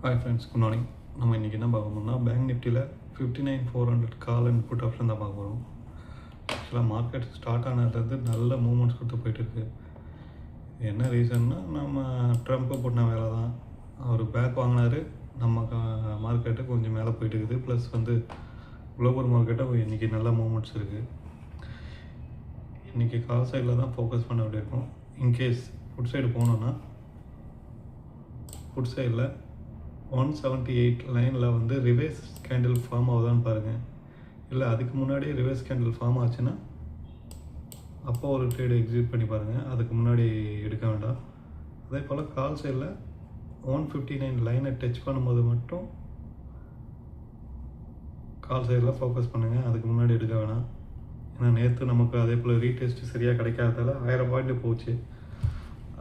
Hi friends, good morning. நம்ம இன்றைக்கி என்ன பார்க்க போகிறோம்னா, பேங்க் நிஃப்டியில் 59400 கால் அண்ட் புட் ஆப்ஷன் தான் பார்க்க போகிறோம். ஆக்சுவலாக மார்க்கெட் ஸ்டார்ட் ஆனதுலேருந்து நல்ல மூவ்மெண்ட்ஸ் கொடுத்து போயிட்டுருக்கு. என்ன ரீசன்னா, நம்ம ட்ரம்ப்பை போட்டின வேலை தான். அவர் பேக் வாங்கினார், நம்ம மார்க்கெட்டு கொஞ்சம் மேலே போயிட்டு இருக்குது. ப்ளஸ் குளோபல் மார்க்கெட்டை இன்றைக்கி நல்ல மூவ்மெண்ட்ஸ் இருக்குது. இன்றைக்கி கால் சைடில் தான் ஃபோக்கஸ் பண்ண வேண்டியிருக்கும். இன்கேஸ் ஃபுட் சைடு போனோன்னா, ஃபுட் சைடில் 178 லைனில் ரிவர்ஸ் கேண்டில் ஃபார்ம் ஆகுதான்னு பாருங்கள். இல்லை அதுக்கு முன்னாடியே ரிவர்ஸ் கேண்டில் ஃபார்ம் ஆச்சுன்னா அப்போ ஒரு ட்ரேடு எக்ஸிக்யூட் பண்ணி பாருங்கள். அதுக்கு முன்னாடி எடுக்க வேண்டாம். அதே போல் கால் சைடில் 159 லைனை டச் பண்ணும்போது மட்டும் கால் சைடில் ஃபோக்கஸ் பண்ணுங்கள். அதுக்கு முன்னாடி எடுக்க வேணாம். ஏன்னா நேற்று நமக்கு அதே போல் ரீடெஸ்ட் சரியாக கிடைக்காததால் 1000 பாயிண்ட் போச்சு.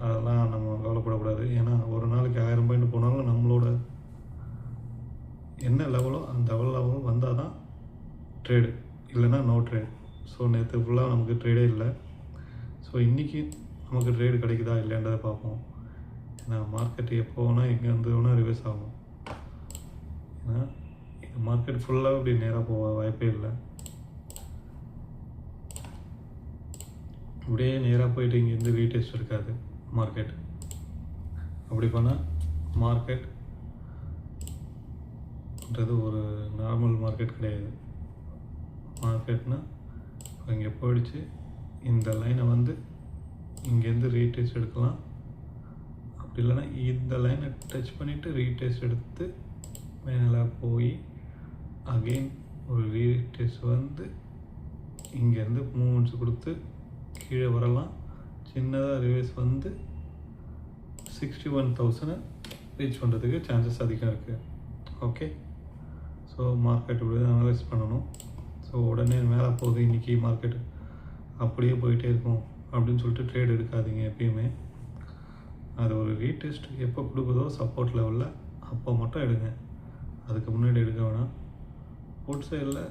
அதெல்லாம் நம்ம கவலைப்படக்கூடாது. ஏன்னா ஒரு நாளைக்கு 1000 பாயிண்ட் போனாலும் நம்மளோட என்ன லெவலோ அந்த லெவல் வந்தால் தான் ட்ரேடு, இல்லைன்னா நோ ட்ரேட். ஸோ நேற்று ஃபுல்லாக நமக்கு ட்ரேடே இல்லை. ஸோ இன்றைக்கி நமக்கு ட்ரேடு கிடைக்குதா இல்லைன்றதை பார்ப்போம். ஏன்னா மார்க்கெட் எப்போ வேணால் எங்கே வந்து வேணால் ரிவர்ஸ் ஆகும். ஏன்னா இது மார்க்கெட் ஃபுல்லாக இப்படி நேராக போக வாய்ப்பே இல்லை. இப்படியே நேராக போயிட்டு இங்கேருந்து ரீடெஸ்ட் இருக்காது மார்க்கெட். அப்படி பண்ணால் மார்க்கெட்ன்றது ஒரு நார்மல் மார்க்கெட் கிடையாது. மார்க்கெட்னால் இப்போ இங்கே போயிடுச்சு, இந்த லைனை இங்கேருந்து ரீடெஸ்ட் எடுக்கலாம். அப்படி இல்லைன்னா இந்த லைனை டச் பண்ணிவிட்டு ரீடெஸ்ட் எடுத்து மேலே போய் அகெயின் ஒரு ரீடெஸ்ட் இங்கேருந்து மூவ்மெண்ட்ஸ் கொடுத்து கீழே வரலாம். சின்னதாக ரிவர்ஸ் 61,000 ரீச் பண்ணுறதுக்கு சான்சஸ் அதிகம் இருக்குது. ஓகே, ஸோ மார்க்கெட் இப்படி தான் அனலைஸ் பண்ணணும். ஸோ உடனே மேலே போகுது இன்றைக்கி மார்க்கெட் அப்படியே போயிட்டே இருக்கும் அப்படின்னு சொல்லிட்டு ட்ரேட் எடுக்காதீங்க எப்பயுமே. அது ஒரு ரீடெஸ்ட் எப்போ கொடுக்குதோ சப்போர்ட் லெவலில் அப்போ மட்டும் எடுங்க. அதுக்கு முன்னாடி எடுக்க வேணாம். புட் சைடில்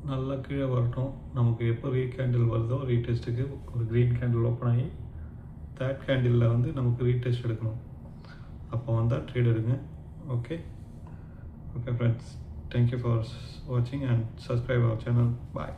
நல்லா கீழே வரட்டும். நமக்கு எப்போ கேண்டில் வருதோ ரீடெஸ்ட்டுக்கு ஒரு க்ரீன் கேண்டில் ஓப்பன் ஆகி தேர்ட் கேண்டிலில் நமக்கு ரீடெஸ்ட் எடுக்கணும். அப்போ வந்தால் ட்ரேட் எடுங்க. ஓகே ஃப்ரெண்ட்ஸ், தேங்க்யூ ஃபார் வாட்சிங் and subscribe our channel. Bye.